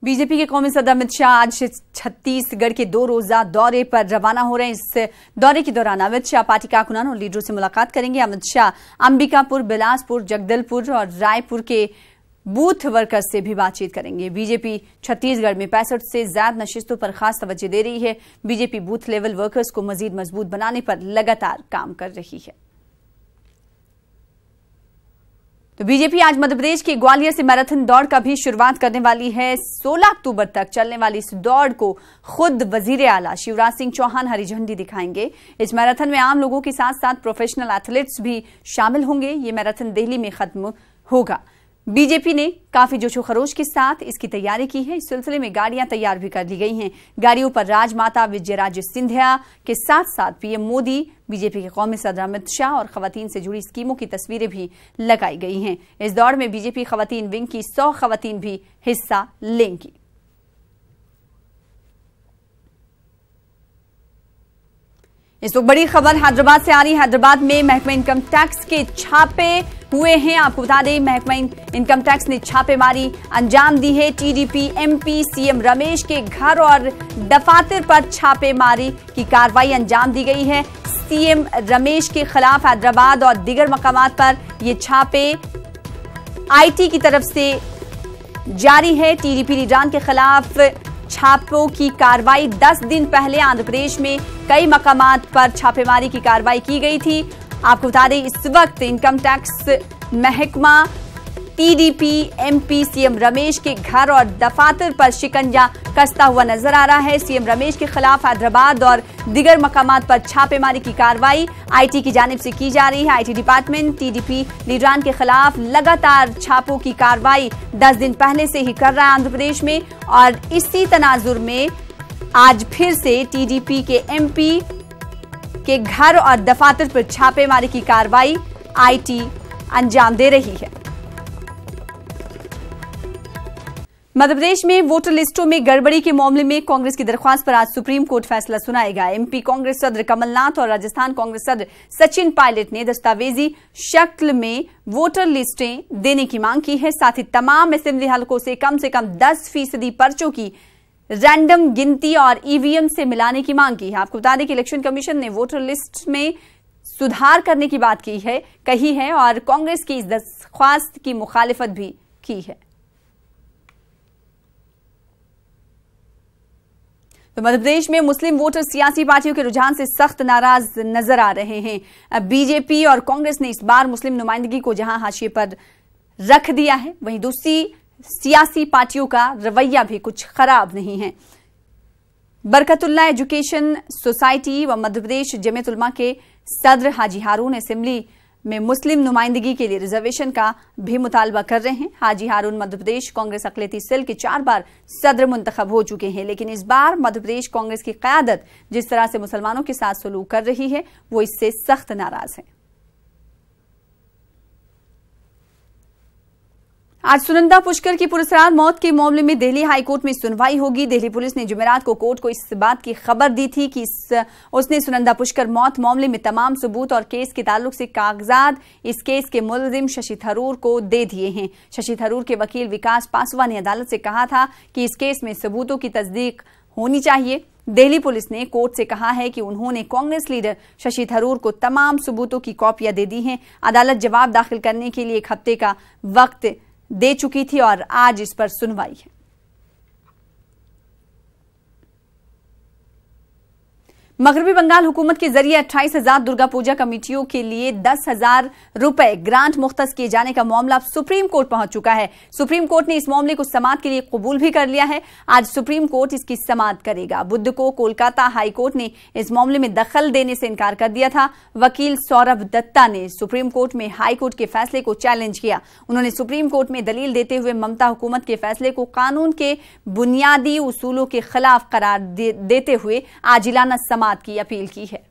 BJP के कौमी सदर अमित शाह आज छत्तीसगढ़ के 2 रोजा दौरे पर रवाना हो रहे हैं। इस दौरे के दौरान अमित शाह पार्टी कारकुनान और लीडरों से मुलाकात करेंगे। अमित शाह अंबिकापुर, बिलासपुर, जगदलपुर और रायपुर के बूथ वर्कर्स से भी बातचीत करेंगे। बीजेपी छत्तीसगढ़ में 65 से ज्यादा नशिस्तों पर खास तवज्जो दे रही है। बीजेपी बूथ लेवल वर्कर्स को मजीद मजबूत बनाने पर लगातार काम कर रही है। तो बीजेपी आज मध्य प्रदेश के ग्वालियर से मैराथन दौड़ का भी शुरुआत करने वाली है। 16 अक्टूबर तक चलने वाली इस दौड़ को खुद वजीर आला शिवराज सिंह चौहान हरी झंडी दिखाएंगे। इस मैराथन में आम लोगों के साथ साथ प्रोफेशनल एथलीट्स भी शामिल होंगे। ये मैराथन दिल्ली में खत्म होगा। बीजेपी ने काफी जोशो खरोश के साथ इसकी तैयारी की है। इस सिलसिले में गाड़ियां तैयार भी कर ली गई हैं। गाड़ियों पर राजमाता विजयराजे सिंधिया के साथ साथ पीएम मोदी, बीजेपी के कौमी सदर अमित शाह और खवातीन से जुड़ी स्कीमों की तस्वीरें भी लगाई गई हैं। इस दौड़ में बीजेपी खवातीन विंग की 100 खवातीन भी हिस्सा लेंगी। इस वक्त बड़ी खबर हैदराबाद से आ रही है। हैदराबाद में महकमा इनकम टैक्स के छापे हुए हैं। आपको बता दें, महकमा इनकम टैक्स ने छापेमारी अंजाम दी है। टीडीपी एमपी सीएम रमेश के घर और दफातर पर छापेमारी की कार्रवाई अंजाम दी गई है। सीएम रमेश के खिलाफ हैदराबाद और दीगर मकामात पर ये छापे आईटी की तरफ से जारी है। टीडीपी लीडरान के खिलाफ छापों की कार्रवाई 10 दिन पहले आंध्र प्रदेश में कई मकामात पर छापेमारी की कार्रवाई की गई थी। आपको बता दें, इस वक्त इनकम टैक्स महकमा टीडीपी एमपी सीएम रमेश के घर और दफातर पर शिकंजा कसता हुआ नजर आ रहा है। सीएम रमेश के खिलाफ हैदराबाद और दीगर मकामात पर छापेमारी की कार्रवाई आईटी की जानिब से की जा रही है। आईटी डिपार्टमेंट टीडीपी लीडरान के खिलाफ लगातार छापों की कार्रवाई 10 दिन पहले से ही कर रहा है आंध्र प्रदेश में, और इसी तनाजुर में आज फिर से टीडीपी के एमपी के घर और दफातर पर छापेमारी की कार्रवाई आईटी अंजाम दे रही है। मध्य प्रदेश में वोटर लिस्टों में गड़बड़ी के मामले में कांग्रेस की दरख्वास्त पर आज सुप्रीम कोर्ट फैसला सुनाएगा। एमपी कांग्रेस सदर कमलनाथ और राजस्थान कांग्रेस सदर सचिन पायलट ने दस्तावेजी शक्ल में वोटर लिस्टें देने की मांग की है। साथ ही तमाम असेंबली हलकों से कम 10% पर्चों की रैंडम गिनती और ईवीएम से मिलाने की मांग की है। आपको बता दें कि इलेक्शन कमीशन ने वोटर लिस्ट में सुधार करने की बात कही है और कांग्रेस की इस दरख्वास्त की मुखालिफत भी की है। तो मध्य प्रदेश में मुस्लिम वोटर सियासी पार्टियों के रुझान से सख्त नाराज नजर आ रहे हैं। बीजेपी और कांग्रेस ने इस बार मुस्लिम नुमाइंदगी को जहां हाशिए पर रख दिया है, वहीं दूसरी सियासी पार्टियों का रवैया भी कुछ खराब नहीं है। बरकतुल्लाह एजुकेशन सोसाइटी व मध्य प्रदेश जमीयत उलमा के सदर हाजी हारून असेंबली में मुस्लिम नुमाइंदगी के लिए रिजर्वेशन का भी मुतालबा कर रहे हैं। हाजी हारून मध्य प्रदेश कांग्रेस अक़लियती सेल के 4 बार सदर मुंतखब हो चुके हैं, लेकिन इस बार मध्य प्रदेश कांग्रेस की क़यादत जिस तरह से मुसलमानों के साथ सलूक कर रही है, वो इससे सख्त नाराज है। आज सुनंदा पुष्कर की पुरस्कार मौत के मामले में दिल्ली हाईकोर्ट में सुनवाई होगी। दिल्ली पुलिस ने जुमेरात को कोर्ट को इस बात की खबर दी थी कि उसने सुनंदा पुष्कर मौत मामले में तमाम सबूत और केस के ताल्लुक से कागजात इस केस के मुलजिम शशि थरूर को दे दिए हैं। शशि थरूर के वकील विकास पासवान ने अदालत से कहा था कि इस केस में सबूतों की तस्दीक होनी चाहिए। दिल्ली पुलिस ने कोर्ट से कहा है कि उन्होंने कांग्रेस लीडर शशि थरूर को तमाम सबूतों की कॉपियां दे दी हैं। अदालत जवाब दाखिल करने के लिए 1 हफ्ते का वक्त दे चुकी थी और आज इस पर सुनवाई है। मगरबी बंगाल हुकूमत के जरिए 28,000 दुर्गा पूजा कमेटियों के लिए 10,000 रुपए ग्रांट मुख्तस किए जाने का मामला अब सुप्रीम कोर्ट पहुंच चुका है। सुप्रीम कोर्ट ने इस मामले को समाअत के लिए कबूल भी कर लिया है। आज सुप्रीम कोर्ट इसकी समाअत करेगा। बुध को कोलकाता हाई कोर्ट ने इस मामले में दखल देने से इनकार कर दिया था। वकील सौरभ दत्ता ने सुप्रीम कोर्ट में हाई कोर्ट के फैसले को चैलेंज किया। उन्होंने सुप्रीम कोर्ट में दलील देते हुए ममता हुकूमत के फैसले को कानून के बुनियादी उसूलों के खिलाफ करार देते हुए आजिलाना समाअत की अपील की है।